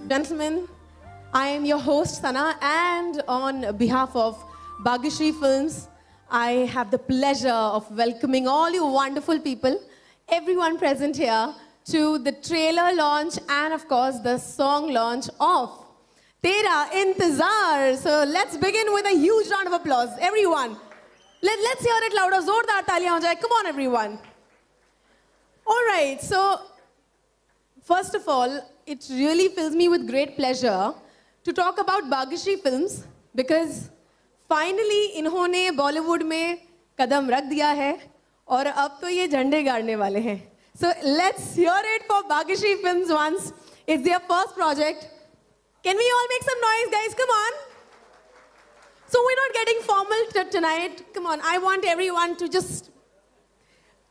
Gentlemen, I am your host Sana, and on behalf of Bhagyashree Films, I have the pleasure of welcoming all you wonderful people, everyone present here, to the trailer launch and of course the song launch of Tera Intezar. So let's begin with a huge round of applause, everyone. Let's hear it louder. Zordar taaliyan ho jaye. Come on, everyone. All right, so first of all, it really fills me with great pleasure to talk about Bhagyashree Films because finally इन्होंने Bollywood में कदम रख दिया है और अब तो ये झंडे गाड़ने वाले हैं. So let's hear it for Bhagyashree Films once. It's their first project. Can we all make some noise, guys? Come on. So we're not getting formal tonight. Come on, I want everyone to just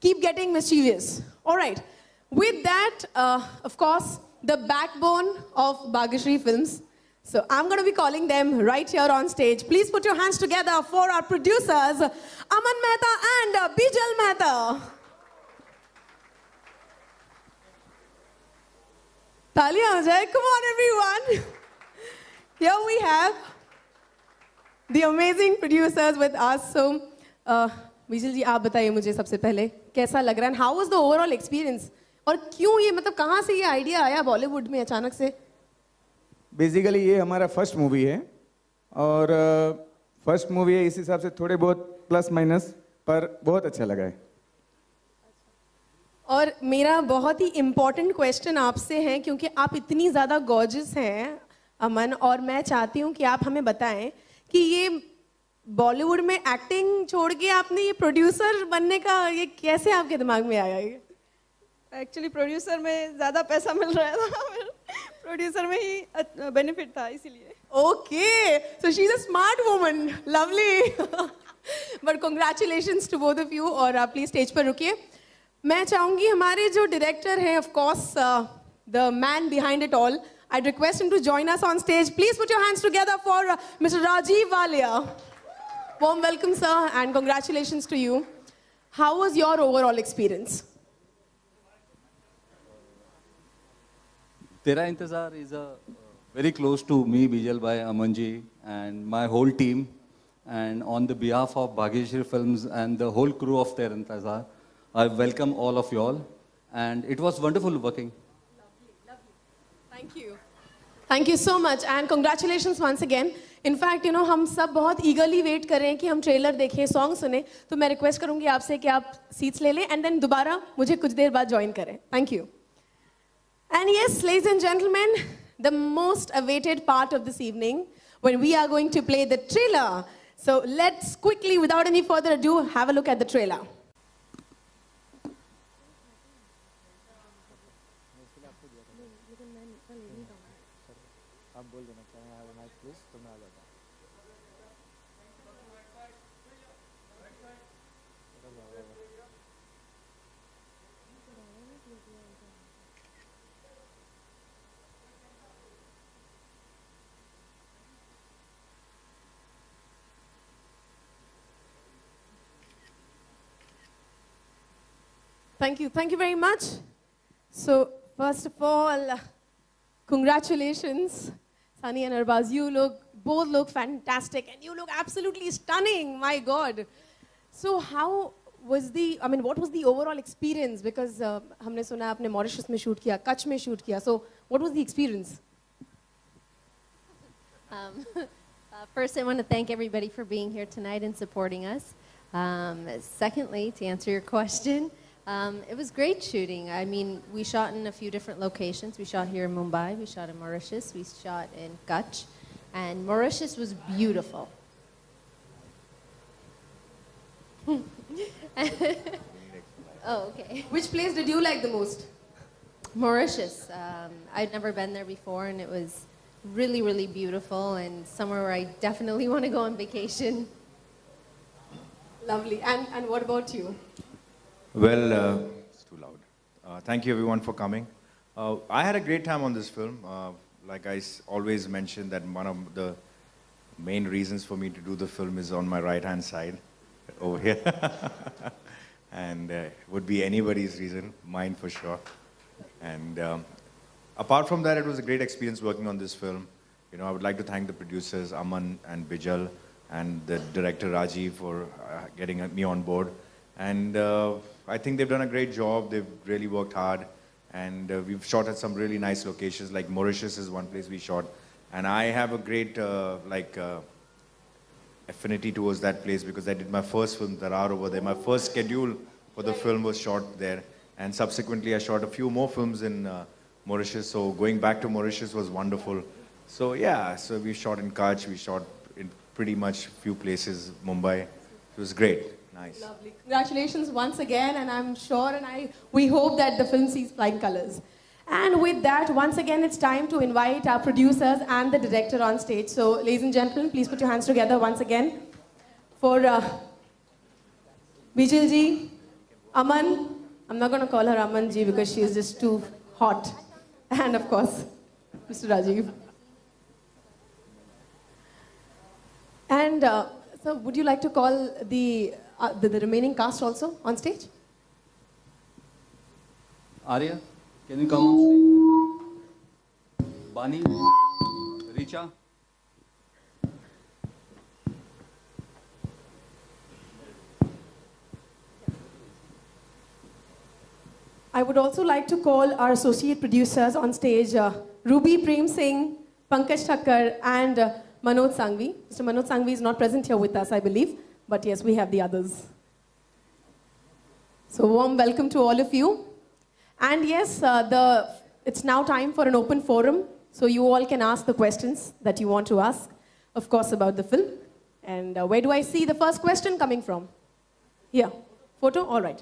keep getting mischievous. All right. With that, of course, the backbone of Bhagyashree Films. So I'm going to be calling them right here on stage. Please put your hands together for our producers, Aman Mehta and Bijal Mehta. Taaliyan ho jaye. Come on, everyone. Here we have the amazing producers with us. So, Bijal ji, आप बताइए मुझे सबसे पहले कैसा लग रहा है and how was the overall experience? और क्यों ये मतलब कहाँ से ये आइडिया आया बॉलीवुड में अचानक से? बेसिकली ये हमारा फर्स्ट मूवी है और फर्स्ट मूवी है इस हिसाब से थोड़े बहुत प्लस माइनस पर बहुत अच्छा लगा है. और मेरा बहुत ही इम्पोर्टेंट क्वेश्चन आपसे है क्योंकि आप इतनी ज़्यादा गॉर्जियस हैं अमन और मैं चाहती हूँ कि आप हमें बताएं कि ये बॉलीवुड में एक्टिंग छोड़ के आपने ये प्रोड्यूसर बनने का ये कैसे आपके दिमाग में आया? ये एक्चुअली प्रोड्यूसर में ज़्यादा पैसा मिल रहा था, प्रोड्यूसर में ही बेनिफिट था इसीलिए. Okay, so she is a smart woman, lovely. But congratulations to both of you. और आप प्लीज स्टेज पर रुकिए. मैं चाहूंगी हमारे जो डायरेक्टर हैं, of course the man behind it all, I request him to join us on stage. Please put your hands together for mister Rajiv Walia. Warm welcome, sir, and congratulations to you. How was your overall experience? Tera Intezar is very close to me, Bijal bhai, Amanji, and my whole team. And on the behalf of Bhagyashree Films and the whole crew of Tera Intezar, I welcome all of you all. And it was wonderful working. Lovely, lovely. Thank you. Thank you so much, and congratulations once again. In fact, you know, हम सब बहुत eagerly wait कर रहे हैं कि हम trailer देखें, song सुने. तो मैं रिक्वेस्ट करूंगी आपसे कि आप सीट्स ले लें and then दोबारा मुझे कुछ देर बाद ज्वाइन करें. Thank you. And yes, ladies and gentlemen, the most awaited part of this evening, when we are going to play the trailer. So let's quickly, without any further ado, have a look at the trailer. Thank you very much. So first of all, congratulations, Sunny and Arbaz. You both look fantastic, and you look absolutely stunning. My God. So how was what was the overall experience? Because हमने सुना आपने Mauritius में shoot किया, कच्छ में shoot किया. So what was the experience? First, I want to thank everybody for being here tonight and supporting us. Secondly, to answer your question. It was great shooting. I mean, we shot in a few different locations. We shot here in Mumbai, we shot in Mauritius, we shot in Kutch, and Mauritius was beautiful. Oh, okay. Which place did you like the most? Mauritius. I'd never been there before, and it was really, really beautiful, and somewhere where I definitely want to go on vacation. Lovely. And what about you? Well, it's too loud. Thank you everyone for coming. I had a great time on this film. Like I always mention that one of the main reasons for me to do the film is on my right-hand side, over here. And would be anybody's reason, mine for sure. And apart from that, it was a great experience working on this film. You know, I would like to thank the producers, Aman and Bijal, and the director, Rajiv, for getting me on board. And I think they've done a great job. They've really worked hard. And we've shot at some really nice locations, like Mauritius is one place we shot. And I have a great, affinity towards that place because I did my first film, Darar, over there. My first schedule for the film was shot there. And subsequently, I shot a few more films in Mauritius. So going back to Mauritius was wonderful. So yeah, so we shot in Kutch, we shot in pretty much few places, Mumbai. It was great, nice. Lovely. Congratulations once again, and I'm sure we hope that the film sees flying colors. And with that, once again, it's time to invite our producers and the director on stage. So, ladies and gentlemen, please put your hands together once again for Bijal ji, Aman. I'm not going to call her Aman ji because she is just too hot. And of course, Mr. Rajiv. And so, would you like to call the remaining cast also on stage? Arya, can you come on stage? Bani, Richa. I would also like to call our associate producers on stage, Ruby Prem Singh, Pankaj Thakkar, and Manoj Sanghvi. Mr. Manoj Sanghvi is not present here with us, I believe, but yes, we have the others. So warm welcome to all of you. And yes, it's now time for an open forum, so you all can ask the questions that you want to ask, of course, about the film. And where do I see the first question coming from? Here. Photo? All right.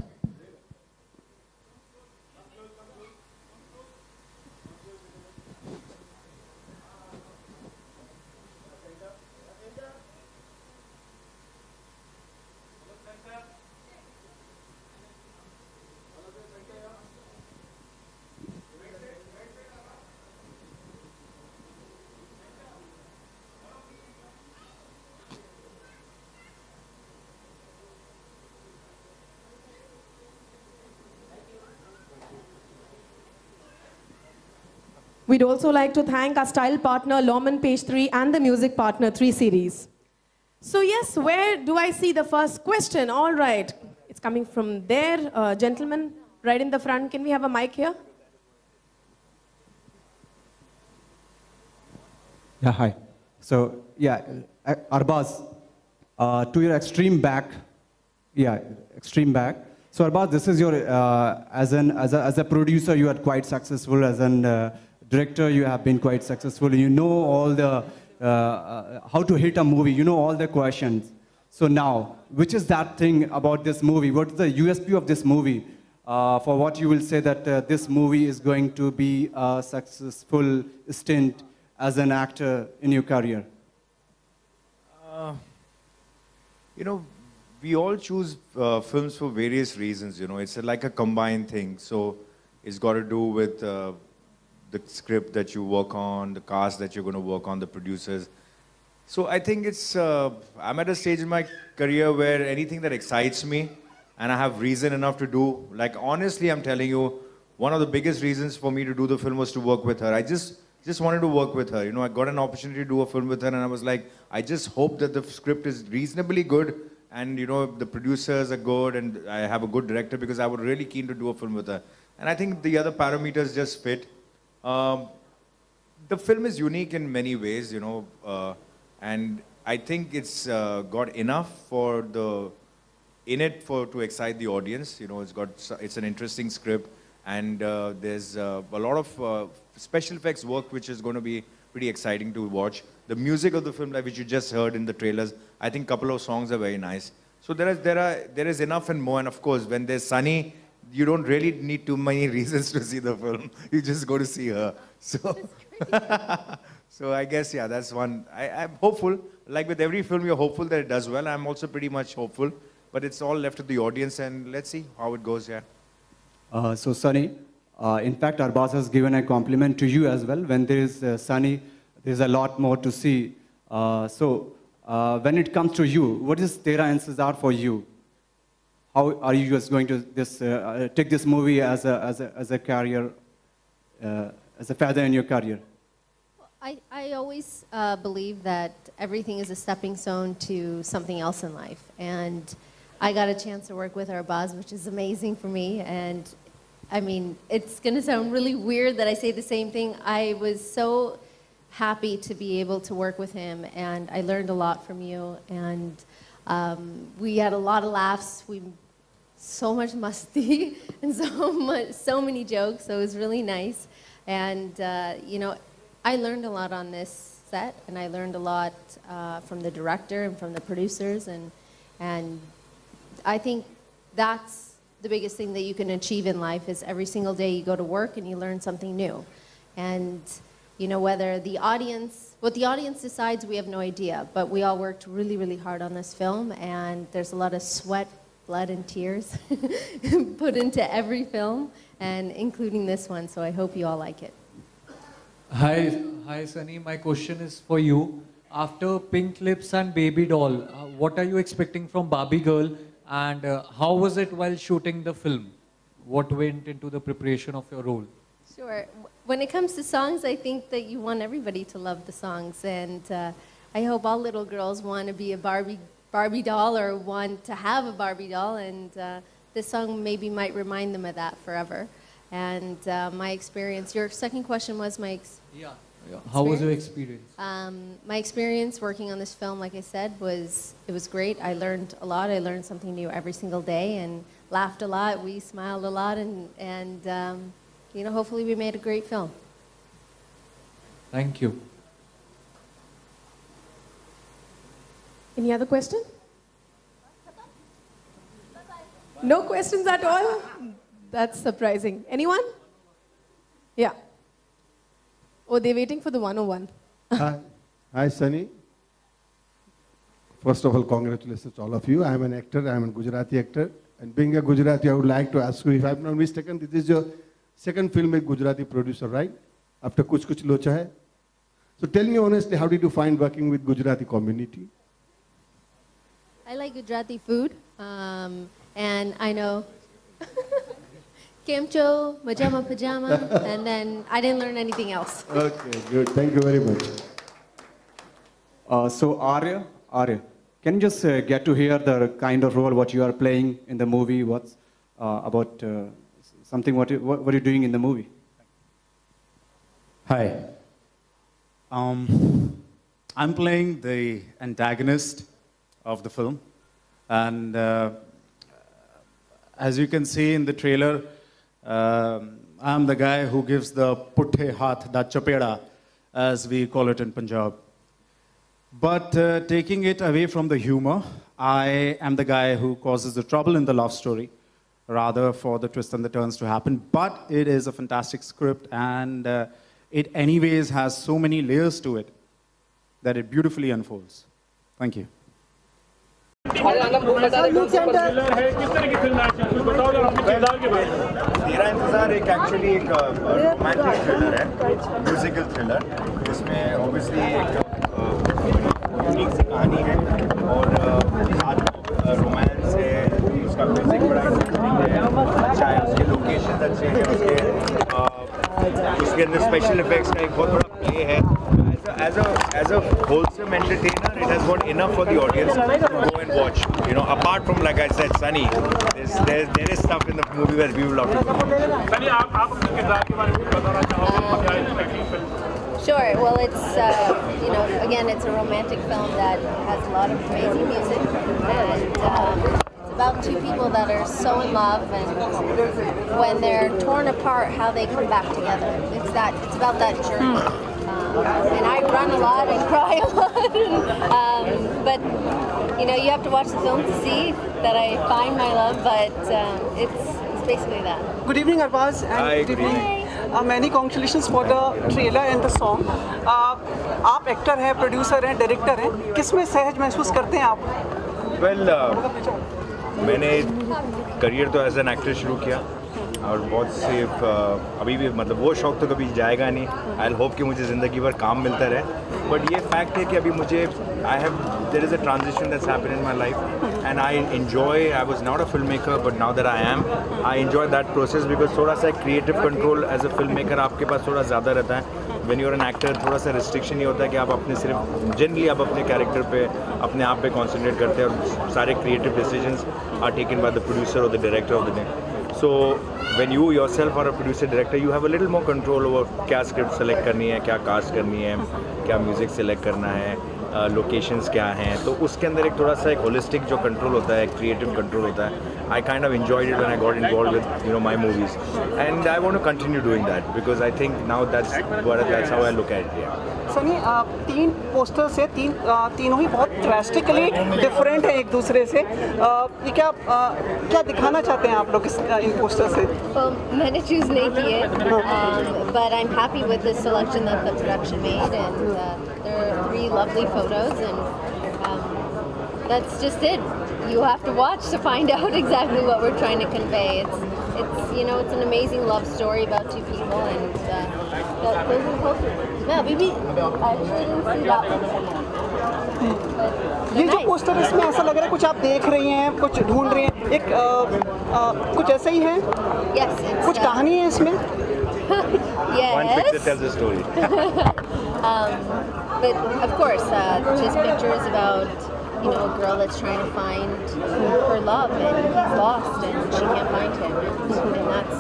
We'd also like to thank our style partner, Lawman Page 3, and the music partner, 3 Series. So yes, where do I see the first question? All right, it's coming from there. Gentlemen, right in the front. Can we have a mic here? Yeah, hi. So, yeah, Arbaz, to your extreme back. Yeah, extreme back. So, Arbaz, this is your, as a producer, you are quite successful. As an director, you have been quite successful. You know all the, how to hit a movie. You know all the questions. So now, which is that thing about this movie? What is the USP of this movie? For what you will say that this movie is going to be a successful stint as an actor in your career? You know, we all choose films for various reasons, you know. It's like a combined thing. So it's got to do with the script that you work on, the cast that you're going to work on, the producers. So I think it's, I'm at a stage in my career where anything that excites me and I have reason enough to do, like honestly, I'm telling you, one of the biggest reasons for me to do the film was to work with her. I just wanted to work with her. You know, I got an opportunity to do a film with her and I was like, I just hope that the script is reasonably good and, you know, the producers are good and I have a good director because I was really keen to do a film with her. And I think the other parameters just fit. The film is unique in many ways, you know, and I think it's got enough for to excite the audience. You know, it's an interesting script, and there's a lot of special effects work which is going to be pretty exciting to watch. The music of the film, like which you just heard in the trailers, I think a couple of songs are very nice. So there is enough and more, and of course, when there's Sunny, you don't really need too many reasons to see the film. You just go to see her. So, so I guess, yeah, that's one. I'm hopeful. Like with every film, you're hopeful that it does well. I'm also pretty much hopeful. But it's all left to the audience, and let's see how it goes, yeah. So, Sunny, in fact, Arbaz has given a compliment to you as well. When there is Sunny, there's a lot more to see. When it comes to you, what is Tera Intezar for you? How are you just going to take this movie as a career a feather in your career? I always believe that everything is a stepping stone to something else in life. And I got a chance to work with Arbaz, which is amazing for me. And I mean, it's going to sound really weird that I say the same thing. I was so happy to be able to work with him, and I learned a lot from you. And we had a lot of laughs. So much musty and so many jokes. So it was really nice. And you know, I learned a lot on this set, and I learned a lot from the director and from the producers, and I think that's the biggest thing that you can achieve in life is every single day you go to work and you learn something new. And you know, whether what the audience decides, we have no idea, but we all worked really, really hard on this film, and there's a lot of sweat, blood, and tears put into every film, and including this one, so I hope you all like it. Hi, Sunny. My question is for you. After Pink Lips and Baby Doll, what are you expecting from Barbie Girl, and how was it while shooting the film? What went into the preparation of your role? Sure. When it comes to songs, I think that you want everybody to love the songs, and I hope all little girls want to be a Barbie doll or want to have a Barbie doll, and this song maybe might remind them of that forever. And my experience, your second question was my Yeah. How was your experience? My experience working on this film, like I said, it was great. I learned a lot. I learned something new every single day and laughed a lot. We smiled a lot, and you know, hopefully we made a great film. Thank you. Any other question? No questions at all? That's surprising. Anyone? Yeah. Oh, they're waiting for the 101. Hi, Sunny. First of all, congratulations to all of you. I'm an actor. I'm a Gujarati actor. And being a Gujarati, I would like to ask you, if I'm not mistaken, this is your second film with Gujarati producer, right? After Kuch Kuch Locha Hai. So tell me honestly, how did you find working with Gujarati community? I like Gujarati food, and I know Kemcho, Majama Pajama, and then I didn't learn anything else. Okay, good. Thank you very much. So Arya, can you just get to hear the kind of role what you are playing in the movie? What's about something what are you doing in the movie? Hi. I'm playing the antagonist of the film, and as you can see in the trailer, I'm the guy who gives the putte haath da chapeda, as we call it in Punjab. But taking it away from the humor, I am the guy who causes the trouble in the love story, rather for the twists and the turns to happen. But it is a fantastic script, and it anyways has so many layers to it that it beautifully unfolds. Thank you. तेरा इंतजार एक actually एक romantic thriller है, musical thriller, जिसमें obviously एक unique सी कहानी है और साथ रोमांस है, उसका म्यूजिक बड़ा इंटरेस्टिंग है, अच्छा है, उसके लोकेशन अच्छे हैं, उसके अंदर स्पेशल इफेक्ट्स का एक बहुत बड़ा प्ले है. As a wholesome entertainer, it has got enough for the audience to go and watch. You know, apart from, like I said, Sunny, there is stuff in the movie where we will love to go. Sunny, Sure. Well, it's you know, again, it's a romantic film that has a lot of amazing music, and it's about two people that are so in love, and when they're torn apart, how they come back together. It's about that journey. And I run a lot and cry a lot, but you know, you have to watch the film to see that I find my love. But it's basically that. Good evening, Arbaz, and good evening. Many congratulations for the trailer and the song. आप actor हैं, producer हैं, director हैं, किसमें सहज महसूस करते हैं आप? Well, मैंने करियर तो एज एन एक्टर शुरू किया और बहुत से अभी भी मतलब वो शौक तो कभी जाएगा नहीं. आई होप कि मुझे ज़िंदगी भर काम मिलता रहे. बट ये फैक्ट है कि अभी मुझे there is a transition that's happened in my life and I was not a filmmaker but now that I am, I enjoy that process because थोड़ा सा creative control as a filmmaker आपके पास थोड़ा ज़्यादा रहता है. When you're an actor थोड़ा सा restriction ये होता है कि आप अपने सिर्फ जनरली आप अपने कैरेक्टर पे अपने आप पे concentrate करते हैं और सारे creative decisions are taken by the producer or the director of the day. So when you yourself are a producer director, you have a little more control over क्या script select करनी है, क्या cast करनी है, क्या music select करना है, locations क्या हैं. तो उसके अंदर एक थोड़ा सा एक holistic जो control होता है, creative control होता है. I kind of enjoyed it when I got involved with my movies, and I want to continue doing that because I think now that's how I look at it. Yeah. Sunny, 3 posters है, तीनों ही बहुत drastically different है एक दूसरे से. ये क्या दिखाना चाहते हैं आप लोग इन पोस्टर से? मैंने चूज़ नहीं किए, but I'm happy with the selection that the production made, and there are 3 lovely photos, and that's just it. You have to watch to find out exactly what we're trying to convey. It's an amazing love story about 2 people, and those are the posters. Yeah, maybe I actually didn't see that one. ये जो poster इसमें ऐसा लग रहा है कुछ आप देख रही हैं, कुछ ढूंढ रही हैं, एक कुछ ऐसा ही है? Yes. कुछ कहानी है इसमें? Yes. One picture tells a story. But of course, just pictures about a girl that's trying to find her love, and he's lost, and she can't find him, and that's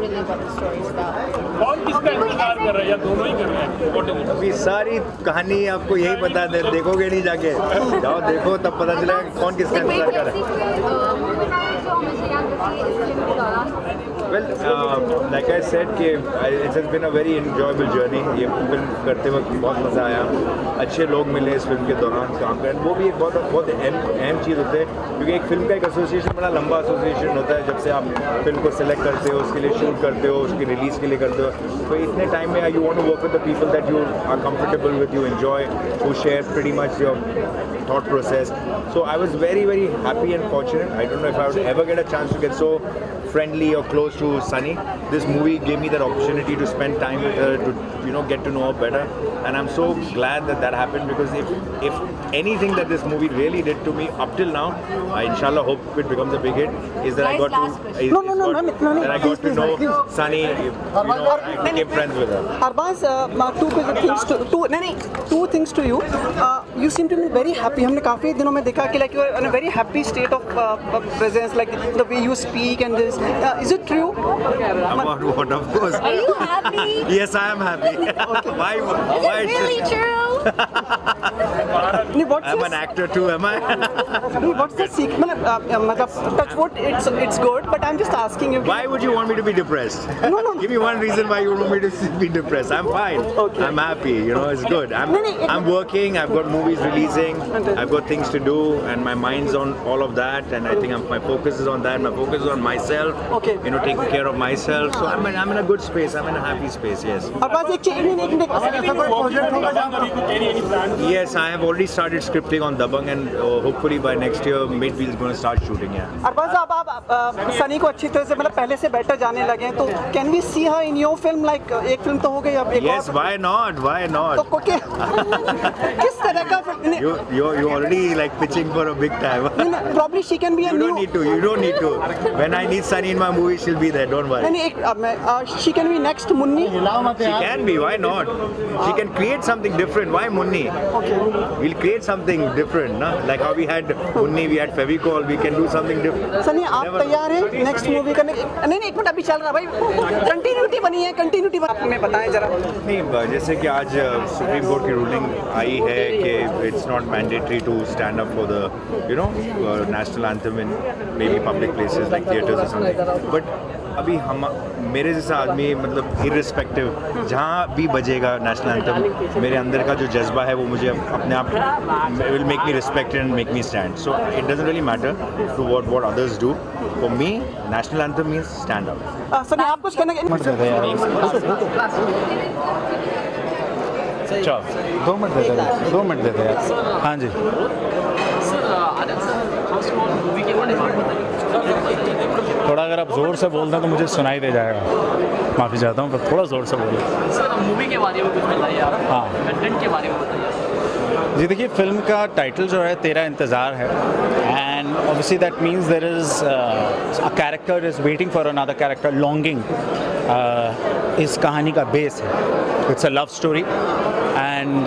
really what the story is about. कौन किसका इंतजार कर रहा है या दोनों ही कर रहे हैं? अभी सारी कहानी आपको यही पता है, देखोगे नहीं जाके, जाओ देखो तब पता चलेगा कौन किसका इंतजार कर रहा है. Well, like I said कि it has been a very enjoyable journey. ये फिल्म करते वक्त बहुत मज़ा आया, अच्छे लोग मिले इस फिल्म के दौरान काम करने. वो भी एक बहुत अहम चीज़ होती है क्योंकि एक फिल्म का एक एसोसिएशन बड़ा लंबा एसोसिएशन होता है. जब से आप फिल्म को सिलेक्ट करते हो, उसके लिए शूट करते हो, उसकी रिलीज़ के लिए करते हो, तो इतने टाइम में you want to work with the people that you are comfortable with, you enjoy, who share pretty much your thought process. So I was very, very happy and fortunate. I don't know if I would ever get a chance to get so friendly or close to Sunny. This movie gave me that opportunity to spend time with her, to get to know her better, and I'm so glad that happened because if anything that this movie really did to me up till now, I inshallah hope it becomes a big hit, is that I got to know Sunny, I became friends with her. Arbaz, two things to you. You seem to be very happy. हमने काफी दिनों में देखा कि like you are in a very happy state of presence, like the way you speak and this. Is it true? About what? Of course. Are you happy? Yes, I am happy. Why? Is it really true? I'm an actor too, am I? What's the secret? Touch wood, it's good, but I'm just asking you. Why would you want me to be depressed? No. Give me one reason why you want me to be depressed. I'm fine. Okay. I'm happy. It's good. I'm working. I've got movies releasing. I've got things to do, and my mind's on all of that. And I think my focus is on that. My focus is on myself. Okay. Taking care of myself. So I'm in a good space. I'm in a happy space. Yes. Yes, I have already started scripting on Dabang, and hopefully by next year, mid we're going to start shooting. Yeah. Arbaz, आप सनी को अच्छी तरह से पहले से better जाने लगे हैं, तो can we see her in your film? Like एक फिल्म तो हो गई, अब एक Yes, why not? Why not? तो किस तरह का You already like pitching for a big time. Probably she can be a new. You don't need to. When I need Sunny in my movie, she'll be there. Don't worry. She can be next Munni. She can be. Why not? She can create something different. Why Munni? Okay. We'll create something different, na? Like how we had Munni, we had Fevicol. We can do something different. Sunny, आप तैयार हैं next movie करने? नहीं, एक minute अभी चल रहा भाई. कंटिन्यूटी बनी है, कंटिन्यूटी हमें बताएं जरा. नहीं, जैसे कि आज सुप्रीम कोर्ट की रूलिंग आई है कि it's not mandatory to stand up for the national anthem in maybe public places like theaters or something. But अभी मेरे जैसा आदमी मतलब irrespective जहाँ भी बजेगा नेशनल एंथम, मेरे अंदर का जो जज्बा है वो मुझे अपने आप will make me respect and make me stand. So it doesn't really matter to what others do. For me, national anthem means stand up. Sunny, आप कुछ कहना? अच्छा, 2 मिनट दे दे यार. हाँ जी. थोड़ा अगर आप आप ज़ोर से बोल दें तो मुझे सुनाई दे जाएगा। माफ़ी चाहता हूँ, पर थोड़ा ज़ोर से बोलें। सर मूवी के बारे में कुछ बताइए आप। हाँ, कंटेंट के बारे में बताइए। जी देखिए, फिल्म का टाइटल जो है तेरा इंतज़ार है, and obviously that means there is a character is waiting for another character, longing इस कहानी का बेस है। It's a love story and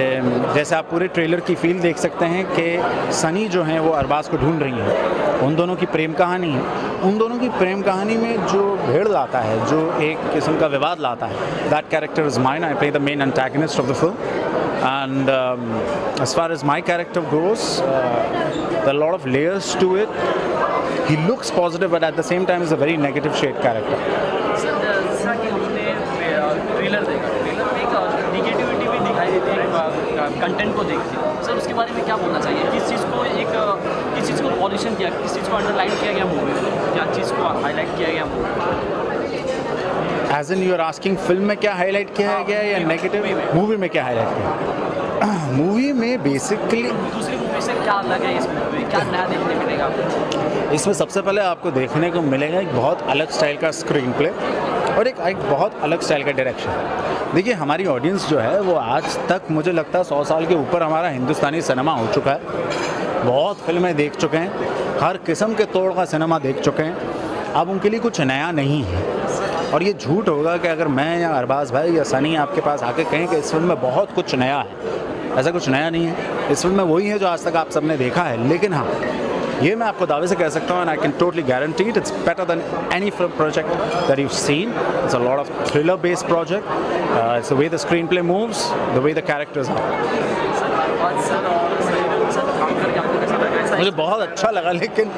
जैसे आप पूरे ट्रेलर की फील देख सकते हैं कि सनी जो हैं वो अरबाज को ढूंढ रही हैं, उन दोनों की प्रेम कहानी है। उन दोनों की प्रेम कहानी में जो भीड़ लाता है, जो एक किस्म का विवाद लाता है, that character is mine. I play the main antagonist of the film and as far as my character goes, there are a lot of layers to it. He looks positive but at the same time is a very negative shade character. Sir जैसा कि हमने trailer देखा, trailer में एक negativity भी दिखाई देती है कंटेंट को देख के। सर उसके बारे में क्या बोलना चाहिए? किस चीज़ को पॉलिशन किया, किस चीज़ को अंडरलाइन किया गया मूवी में, क्या चीज़ को हाईलाइट किया गया movie? As in you are asking film में क्या हाईलाइट किया गया या नेगेटिव मूवी में क्या हाईलाइट किया? मूवी में बेसिकली दूसरी मूवी से क्या अलग है, इस मूवी में क्या नया देखने मिलेगा आपको? इसमें सबसे पहले आपको देखने को मिलेगा एक बहुत अलग स्टाइल का स्क्रीन प्ले और एक बहुत अलग स्टाइल का डायरेक्शन। देखिए, हमारी ऑडियंस जो है वो आज तक मुझे लगता है 100 साल के ऊपर हमारा हिंदुस्तानी सिनेमा हो चुका है। बहुत फिल्में देख चुके हैं, हर किस्म के तोड़ का सिनेमा देख चुके हैं। अब उनके लिए कुछ नया नहीं है, और ये झूठ होगा कि अगर मैं या अरबाज भाई या सनी आपके पास आके कहें कि इस फिल्म में बहुत कुछ नया है। ऐसा कुछ नया नहीं है। इस फिल्म में वही है जो आज तक आप सबने देखा है। लेकिन हाँ, ये मैं आपको दावे से कह सकता हूँ, and I can totally guarantee it, it's better than any film project that you seen. It's a lot of thriller based project. It's the way the screenplay moves, the way the characters are. मुझे बहुत अच्छा लगा, लेकिन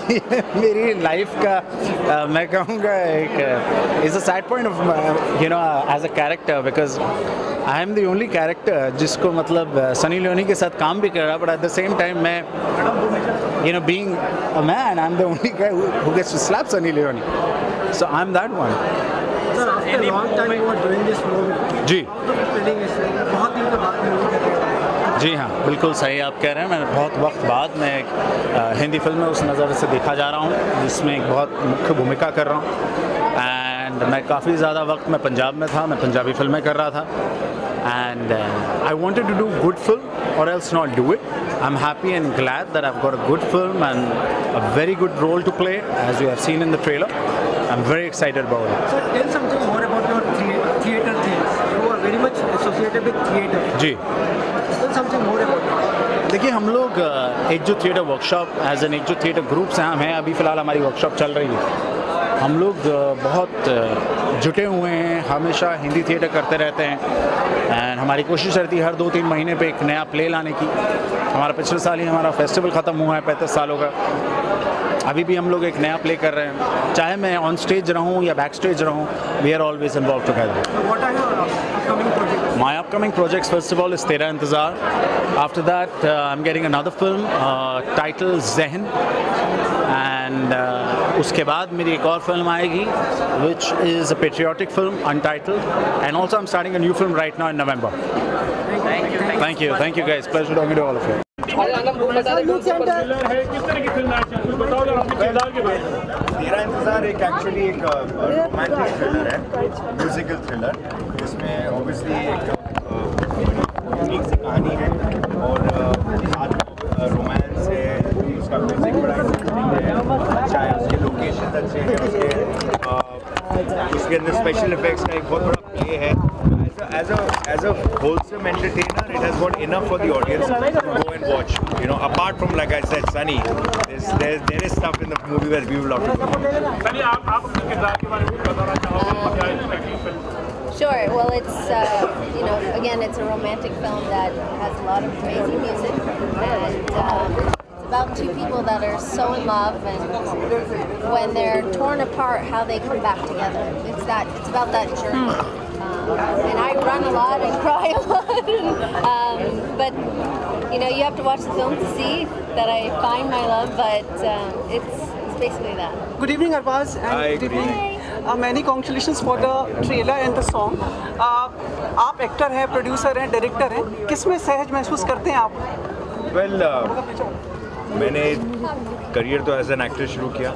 ये मेरी life का मैं कहूँगा एक is a sad point of you know as a character, because I am the only character जिसको मतलब सनी लियोनी के साथ काम भी कर रहा, but at the same time मैं you know being a man, I am the only guy who gets to slap Sunny Leone, so I am that one. जी बहुत दिन के बाद जी हाँ, बिल्कुल सही आप कह रहे हैं। मैं बहुत वक्त बाद मैं एक हिंदी फिल्म में उस नज़र से देखा जा रहा हूँ जिसमें एक बहुत मुख्य भूमिका कर रहा हूँ, एंड मैं काफ़ी ज़्यादा वक्त मैं पंजाब में था, मैं पंजाबी फिल्में कर रहा था, and I wanted to do good film or else not do it. I am happy and glad that I have got a good film and a very good role to play as you have seen in the trailer. I am very excited about it. Sir, tell something more about your theatre things. You are very much associated with theatre. जी, देखिए, हम लोग एक जो theatre workshop as an एक जो theatre groups हैं, हम हैं, अभी फ़िलहाल हमारी वर्कशॉप चल रही है। हम लोग बहुत जुटे हुए हैं, हमेशा हिंदी थिएटर करते रहते हैं, एंड हमारी कोशिश रहती है हर 2-3 महीने पे एक नया प्ले लाने की। हमारा पिछले साल ही हमारा फेस्टिवल ख़त्म हुआ है 35 सालों का। अभी भी हम लोग एक नया प्ले कर रहे हैं, चाहे मैं ऑन स्टेज रहूँ या बैक स्टेज रहूँ, we are always involve together. My upcoming projects, first of all, is Tera Intezar. After that, I'm getting another film titled Zehn, and उसके बाद मेरी एक और फिल्म आएगी, which is a patriotic film, Untitled, and also I'm starting a new film right now in November. Thank you guys. Pleasure talking to all of you. तेरा इंतज़ार एक actually एक रोमांटिक थ्रिलर है, म्यूजिकल थ्रिलर, जिसमें obviously एक unique सी कहानी है और रोमांस है, उसका म्यूजिक बड़ा अच्छा है, उसके लोकेशन अच्छे हैं, उसके अंदर स्पेशल इफेक्ट्स का एक बहुत बड़ा प्ले है। As a wholesome entertainer, it has got enough for the audience to go and watch. You know, apart from, like I said, Sunny, there is stuff in the movie where we will love to go. Sunny, आप अपने किरदार के बारे में बताना चाहोगे क्या acting film? Sure. Well, it's you know, again, it's a romantic film that has a lot of amazing music, and it's about two people that are so in love, and when they're torn apart, how they come back together. It's about that journey. And I run a lot and cry a lot, but you know, you have to watch the film to see that I find my love. But it's basically that. Good evening, Arbaz, and good evening. Many congratulations for the trailer and the song. आप actor हैं, producer हैं, director हैं, किसमें सहज महसूस करते हैं आप? Well, मैंने करियर तो एज एन एक्टर शुरू किया,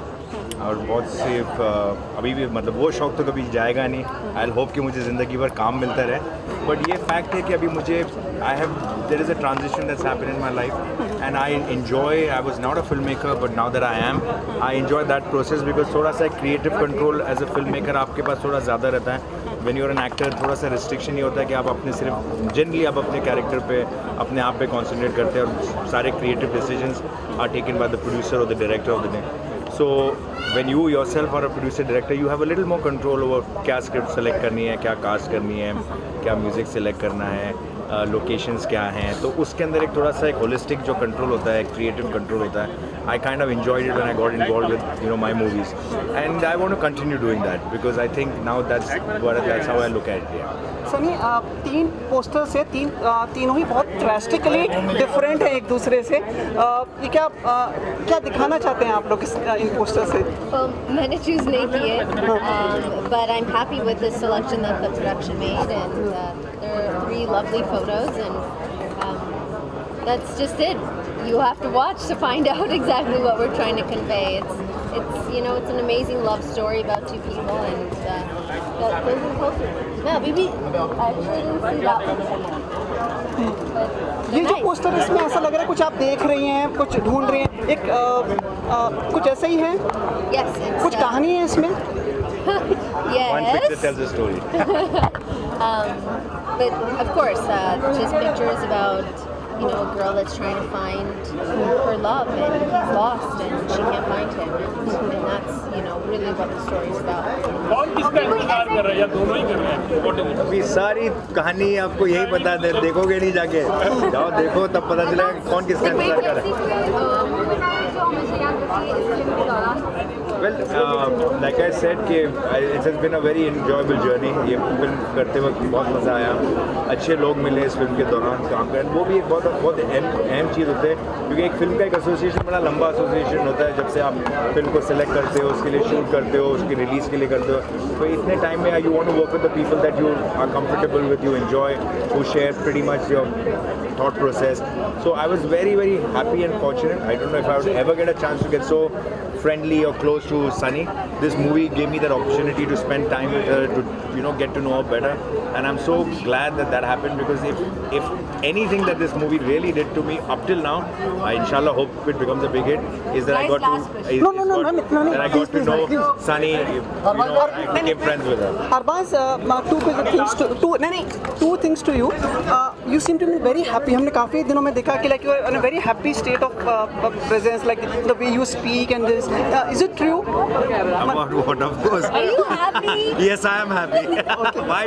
और बहुत से अभी भी मतलब वो शौक तो कभी जाएगा नहीं. आई होप कि मुझे ज़िंदगी भर काम मिलता रहे. बट ये फैक्ट है कि अभी मुझे there is a transition that's happened in my life, and I was not a filmmaker, but now that I am, I enjoy that process because थोड़ा सा creative control as a filmmaker आपके पास थोड़ा ज़्यादा रहता है. When you're an actor थोड़ा सा restriction ये होता है कि आप अपने सिर्फ जनरली आप अपने कैरेक्टर पे अपने आप पे concentrate करते हैं और सारे creative decisions are taken by the producer or the director of the day. So when you yourself are a producer director, you have a little more control over क्या script select करनी है, क्या cast करनी है, क्या music select करना है, locations क्या हैं. तो उसके अंदर एक थोड़ा सा एक होलिस्टिक जो कंट्रोल होता है, क्रिएटिव कंट्रोल होता है. I kind of enjoyed it when I got involved with my movies, and I want to continue doing that because I think now that's how I look at it. Yeah. Sunny, 3 posters है, तीनों ही बहुत drastically different है एक दूसरे से. ये क्या दिखाना चाहते हैं आप लोग इन पोस्टर से? मैंने चूज़ नहीं किए, but I'm happy with the selection that the production made, and there are 3 lovely photos, and that's just it. You have to watch to find out exactly what we're trying to convey. It's an amazing love story about 2 people, and those are posters. No, baby, I actually didn't see that one. ये जो poster इसमें ऐसा लग रहा है कुछ आप देख रही हैं, कुछ ढूंढ रही हैं, एक कुछ ऐसा ही है? Yes. कुछ कहानी है इसमें? Yes. One picture tells a story. But of course, just pictures about a girl that's trying to find her love, and he's lost, and she can't find him, and that's really what the story is about. कौन किसका इंतजार कर रहा है या दोनों ही कर रहे हैं? अभी सारी कहानी आपको यही पता है, देखोगे नहीं जाके, जाओ देखो तब पता चलेगा कौन किसका इंतजार कर रहा है. Well, like I said कि it has been a very enjoyable journey. ये फिल्म करते वक्त बहुत मज़ा आया, अच्छे लोग मिले इस फिल्म के दौरान काम कर. वो भी एक बहुत अहम चीज़ होती है क्योंकि एक फिल्म का एक एसोसिएशन बड़ा लंबा एसोसिएशन होता है. जब से आप फिल्म को सेलेक्ट करते हो, उसके लिए शूट करते हो, उसकी रिलीज़ के लिए करते हो, तो इतने टाइम में you want to work with the people that you are comfortable with, you enjoy, who share pretty much your thought process. So I was very, very happy and fortunate. I don't know if I would ever get a chance to get so friendly or close to Sunny. This movie gave me that opportunity to spend time with her, to get to know her better, and I'm so glad that happened because if anything that this movie really did to me up till now, I inshallah hope it becomes a big hit, is that I got to know Sunny. I became friends with her. Arbaz, two things to you. You seem to be very happy. हमने काफी दिनों में देखा कि like you are in a very happy state of presence, like the way you speak and this. Is it true? About what? Of course. Are you happy? Yes, I am happy. Why?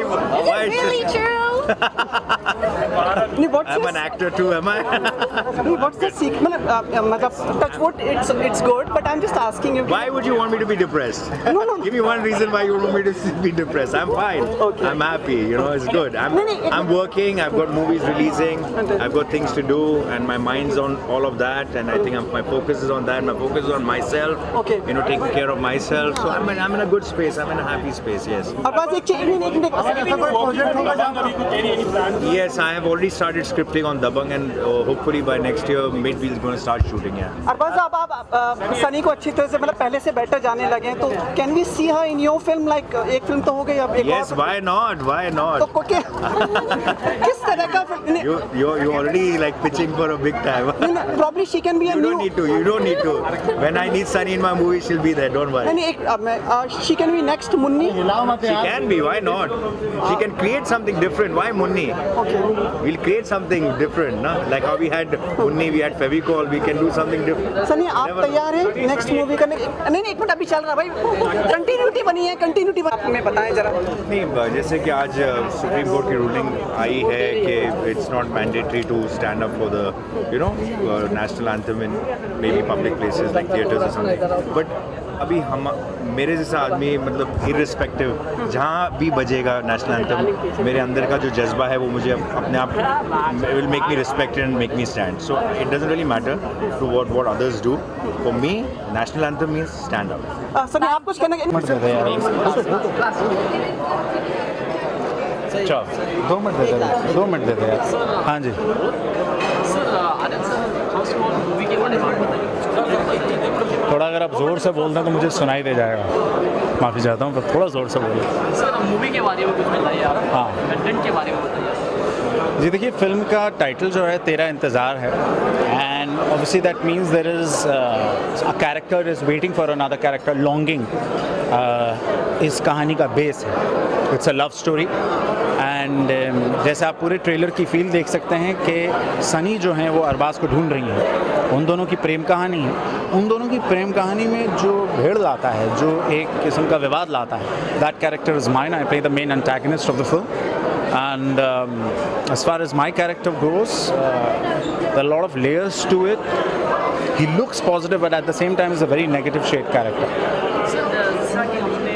Is it really true? I'm an actor too, am I? What's the secret? Touch wood, it's good, but I'm just asking you. Why would you want me to be depressed? No. Give me one reason why you want me to be depressed. I'm fine. Okay. I'm happy. It's good. I'm working. I've got movies releasing. I've got things to do, and my mind's on all of that. And I think my focus is on that. My focus is on myself. Okay. Taking care of myself. So I'm in a good space. I'm in a happy space. Yes. Yes, I have already started scripting on Dabang, and hopefully by next year, mid we're going to start shooting. Yeah. Arbaz, आप सनी को अच्छी तरह से पहले से better जाने लगे हैं, तो can we see her in your film? Like एक फिल्म तो हो गई, अब एक Yes, why not? Why not? तो किस तरह का film? You already like pitching for a big time. Probably she can be a new. You don't need to. When I need Sunny in my movie, she'll be there. Don't worry. She can be next Munni. She can be. Why not? She can create something different. Why Munni? Okay. We'll create something different, na? Like how we had Munni, we had Fevicol. We can do something different. Sunny, आप तैयार हैं next movie करने? नहीं, एक minute अभी चल रहा भाई. कंटिन्यूटी बनी है, कंटिन्यूटी हमें बताएं जरा. नहीं, जैसे कि आज सुप्रीम कोर्ट की रूलिंग आई है कि it's not mandatory to stand up for the national anthem in may be public places like theatres और समथिंग. बट अभी मेरे जैसा आदमी मतलब इररिस्पेक्टिव जहाँ भी बजेगा नेशनल एंथम, मेरे अंदर का जो जज्बा है वो मुझे अपने आप will make me respect and make me stand. So it doesn't really matter to what others do. For me national anthem means stand up. Sunny, आप कुछ कहना? अच्छा, 2 मिनट दे दे. 2 मिनट दे दे यार. हाँ जी सर, मूवी के बारे में थोड़ा अगर आप ज़ोर से बोल दें तो मुझे सुनाई दे जाएगा। माफ़ी चाहता हूँ, पर थोड़ा ज़ोर से बोलें। सर मूवी के बारे में कुछ बताइए आप। हाँ, कंटेंट के बारे में बताइए। जी देखिए, फिल्म का टाइटल जो है तेरा इंतज़ार है, and obviously that means there is a character is waiting for another character, longing इस कहानी का बेस है। It's a love story and जैसे आप पूरे ट्रेलर की फील देख सकते हैं कि सनी जो हैं वो अरबाज को ढूंढ रही हैं, उन दोनों की प्रेम कहानी है। उन दोनों की प्रेम कहानी में जो भीड़ लाता है, जो एक किस्म का विवाद लाता है, that character is mine. I play the main antagonist of the film. And as far as my character goes, there are a lot of layers to it. He looks positive, but at the same time is a very negative shade character. Sir जैसा कि हमने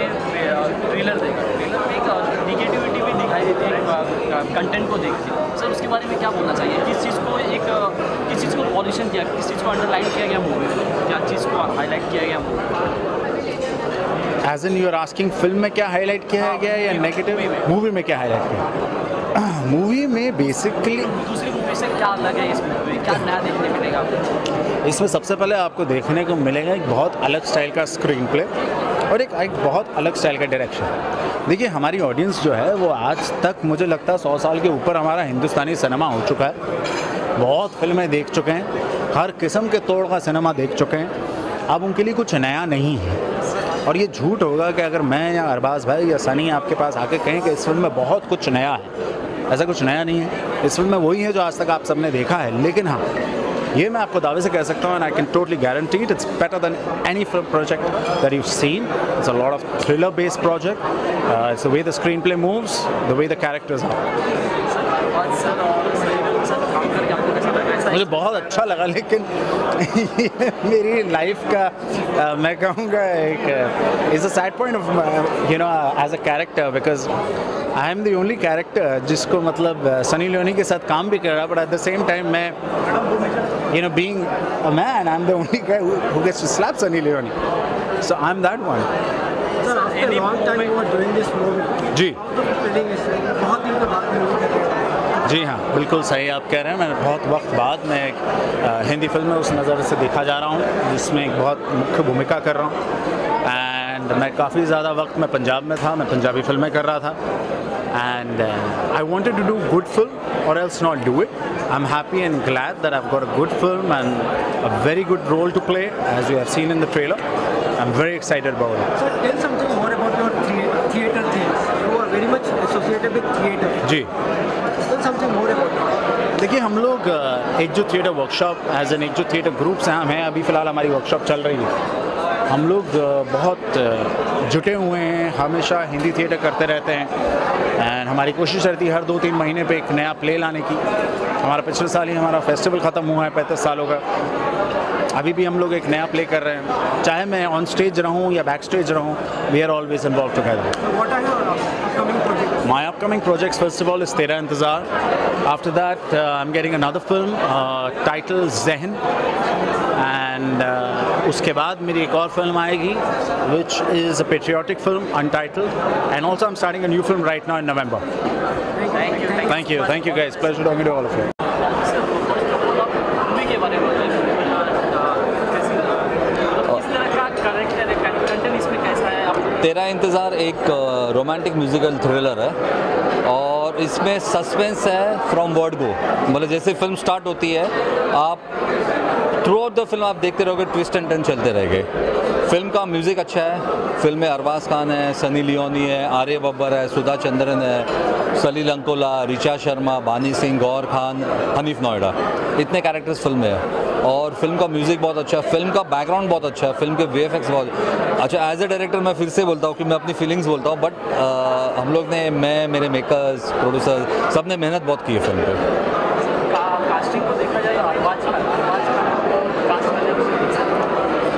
trailer देखा, trailer में एक negativity भी दिखाई देती है कंटेंट को देख के। सर उसके बारे में क्या बोलना चाहिए? किस चीज़ को पॉलिशन किया, किस चीज़ को अंडरलाइन किया गया मूवी में, क्या चीज़ को हाईलाइट किया गया मूवी में? As in you are asking film में क्या हाईलाइट किया गया है या नेगेटिव मूवी में क्या हाईलाइट किया? मूवी में बेसिकली दूसरी मूवी से क्या अलग है इस मूवी में, क्या नया देखने मिलेगा आपको? इसमें सबसे पहले आपको देखने को मिलेगा एक बहुत अलग स्टाइल का स्क्रीन प्ले और एक बहुत अलग स्टाइल का डायरेक्शन। देखिए, हमारी ऑडियंस जो है वो आज तक मुझे लगता है 100 साल के ऊपर हमारा हिंदुस्तानी सिनेमा हो चुका है। बहुत फिल्में देख चुके हैं, हर किस्म के तोड़ का सिनेमा देख चुके हैं। अब उनके लिए कुछ नया नहीं है, और ये झूठ होगा कि अगर मैं या अरबाज भाई या सनी आपके पास आके कहें कि इस फिल्म में बहुत कुछ नया है। ऐसा कुछ नया नहीं है। इस फिल्म में वही है जो आज तक आप सबने देखा है। लेकिन हाँ, ये मैं आपको दावे से कह सकता हूँ, and I can totally guarantee it, it's better than any film project that you seen. It's a lot of thriller based project. It's the way the screenplay moves, the way the characters are. मुझे बहुत अच्छा लगा, लेकिन मेरी life का मैं कहूँगा एक is a sad point of you know as a character, because I am the only character जिसको मतलब सनी लियोनी के साथ काम भी कर रहा, but at the same time मैं you know being a man, I am the only guy who gets to slap Sunny Leone, so I am that one. जी बहुत दिन के बाद मूवी कर रहे हैं। जी हाँ, बिल्कुल सही आप कह रहे हैं। मैं बहुत वक्त बाद मैं एक हिंदी फिल्म में उस नज़र से देखा जा रहा हूँ जिसमें एक बहुत मुख्य भूमिका कर रहा हूँ। एंड मैं काफ़ी ज़्यादा वक्त मैं पंजाब में था, मैं पंजाबी फिल्में कर रहा था। And I wanted to do good film or else not do it. I am happy and glad that I have got a good film and a very good role to play as you have seen in the trailer. I am very excited about it. Sir, tell something more about your theatre things. You are very much associated with theatre. जी, देखिए, हम लोग एक जो theatre workshop as an एक जो theatre groups हैं, हम हैं अभी फ़िलहाल हमारी वर्कशॉप चल रही है। हम लोग बहुत जुटे हुए हैं, हमेशा हिंदी थिएटर करते रहते हैं एंड हमारी कोशिश रहती है हर 2-3 महीने पे एक नया प्ले लाने की। हमारा पिछले साल ही हमारा फेस्टिवल ख़त्म हुआ है 35 सालों का। अभी भी हम लोग एक नया प्ले कर रहे हैं, चाहे मैं ऑन स्टेज रहूं या बैक स्टेज रहूं, we are always involve together. My upcoming projects, first of all, is Tera Intezar. After that, I'm getting another film titled Zehn, and उसके बाद मेरी एक और फिल्म आएगी, which is a patriotic film, Untitled, and also I'm starting a new film right now in November. Thank you guys. Pleasure talking to all of you. तेरा इंतज़ार एक romantic musical thriller है और इसमें सस्पेंस है from word go. मतलब जैसे film start होती है, आप थ्रू आउट द फिल्म आप देखते रहोगे, ट्विस्ट एंड टर्न चलते रहेंगे। फिल्म का म्यूज़िक अच्छा है। फिल्म में अरबाज खान है, सनी लियोनी है, आर्य बब्बर है, सुधा चंद्रन है, सलील अंकोला, ऋचा शर्मा, बानी सिंह, गौर खान, हनीफ नोएडा, इतने कैरेक्टर्स फिल्म में है। और फिल्म का म्यूज़िक बहुत अच्छा है, फिल्म का बैकग्राउंड बहुत अच्छा है, फिल्म के VFX बहुत अच्छा। एज ए डायरेक्टर मैं फिर से बोलता हूँ कि मैं अपनी फीलिंग्स बोलता हूँ, बट हम लोग ने, मैं, मेरे मेकर्स, प्रोड्यूसर्स, सब ने मेहनत बहुत की है फिल्म पर। कास्टिंग को देखा जाए,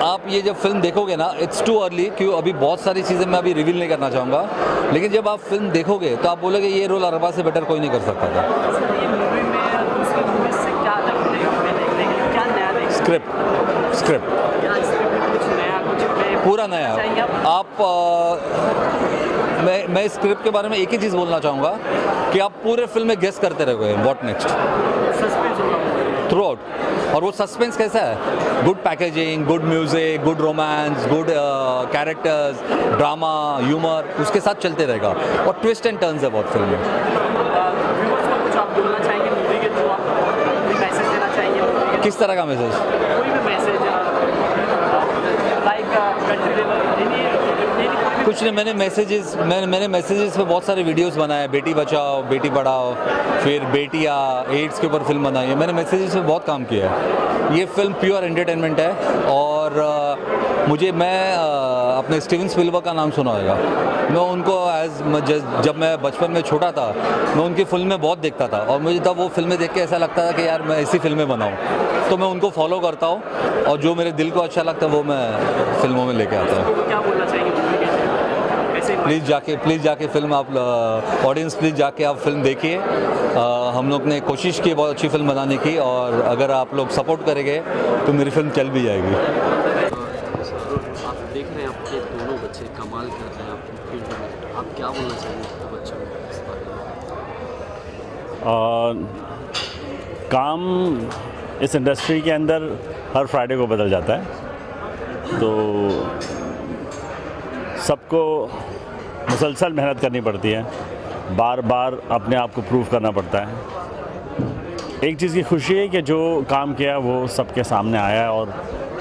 आप ये जब फिल्म देखोगे ना, इट्स टू अर्ली, क्यों अभी बहुत सारी चीज़ें मैं अभी रिवील नहीं करना चाहूँगा, लेकिन जब आप फिल्म देखोगे तो आप बोलोगे ये रोल अरबाज से बेटर कोई नहीं कर सकता था। स्क्रिप्ट पूरा नया आप मैं इस स्क्रिप्ट के बारे में एक ही चीज़ बोलना चाहूँगा कि आप पूरे फिल्म में गेस करते रहोगे व्हाट नेक्स्ट थ्रू आउट। और वो सस्पेंस कैसा है, good packaging, good music, good romance, good characters, drama, humour, उसके साथ चलते रहेगा। और ट्विस्ट एंड टर्न्स है बहुत फिल्म में। कुछ आप बोलना चाहेंगे मूवी के थ्रू, आप मैसेज देना चाहेंगे? किस तरह का मैसेज? कोई भी मैसेज लाइक कंट्री लेवल, कुछ नहीं, मैंने मैसेजेस पे बहुत सारे वीडियोस बनाए, बेटी बचाओ बेटी पढ़ाओ, फिर बेटियाँ, एड्स के ऊपर फिल्म बनाई है। मैंने मैसेजेस पे बहुत काम किया है। ये फिल्म प्योर एंटरटेनमेंट है। और मैं अपने स्टीवन स्पिलबर्ग का नाम सुना होगा। मैं उनको जब मैं बचपन में छोटा था, मैं उनकी फिल्में बहुत देखता था और मुझे तब वो फिल्में देख के ऐसा लगता था कि यार मैं ऐसी फिल्में बनाऊँ। तो मैं उनको फॉलो करता हूँ और जो मेरे दिल को अच्छा लगता है वो मैं फिल्मों में लेके आता हूँ। क्या बोलना चाहेंगे? प्लीज़ जाके फिल्म आप ऑडियंस प्लीज़ जाके आप फिल्म देखिए। हम लोग ने कोशिश की बहुत अच्छी फिल्म बनाने की और अगर आप लोग सपोर्ट करेंगे तो मेरी फिल्म चल भी जाएगी। आप देख रहे हैं आपके दोनों बच्चे कमाल कर रहे हैं आपकी फील्ड में, आप क्या बोलना चाहेंगे बच्चों को इस बारे में? काम इस इंडस्ट्री के अंदर हर फ्राइडे को बदल जाता है, तो सबको मुसलसल मेहनत करनी पड़ती है, बार बार अपने आप को प्रूव करना पड़ता है। एक चीज़ की खुशी है कि जो काम किया वो सबके सामने आया और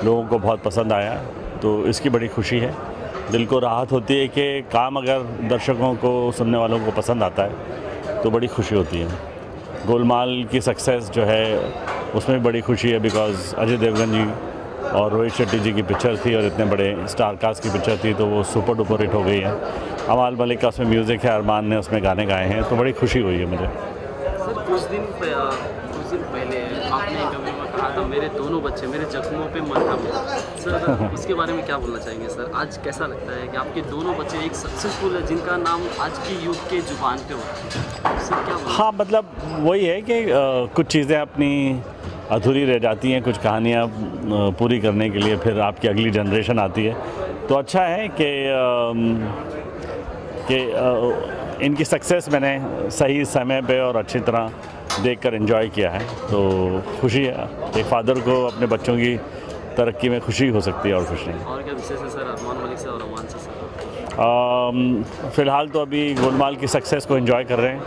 लोगों को बहुत पसंद आया, तो इसकी बड़ी खुशी है। दिल को राहत होती है कि काम अगर दर्शकों को, सुनने वालों को पसंद आता है तो बड़ी खुशी होती है। गोलमाल की सक्सेस जो है उसमें भी बड़ी खुशी है, बिकॉज़ अजय देवगन जी और रोहित शेट्टी जी की पिक्चर थी और इतने बड़े स्टार कास्ट की पिक्चर थी, तो वो सुपर डुपर हिट हो गई है। अमाल मलिक का उसमें म्यूज़िक है, अरमान ने उसमें गाने गाए हैं, तो बड़ी खुशी हुई है मुझे। सर कुछ दिन पहले आपने इंटरव्यू में कहा था मेरे दोनों बच्चे मेरे जख्मों पे मरहम है। सर उसके बारे में क्या बोलना चाहेंगे? सर आज कैसा लगता है कि आपके दोनों बच्चे एक सक्सेसफुल है जिनका नाम आज की यूथ के जुबान पे होता है? सर क्या? हाँ, मतलब वही है कि कुछ चीज़ें अपनी अधूरी रह जाती हैं, कुछ कहानियाँ पूरी करने के लिए फिर आपकी अगली जनरेशन आती है, तो अच्छा है कि इनकी सक्सेस मैंने सही समय पे और अच्छी तरह देखकर एंजॉय किया है, तो खुशी है। एक फादर को अपने बच्चों की तरक्की में खुशी हो सकती है और खुश नहीं। और क्या विशेष है सर अरमान मलिक से और अमान से सर? फ़िलहाल तो अभी गोलमाल की सक्सेस को एंजॉय कर रहे हैं।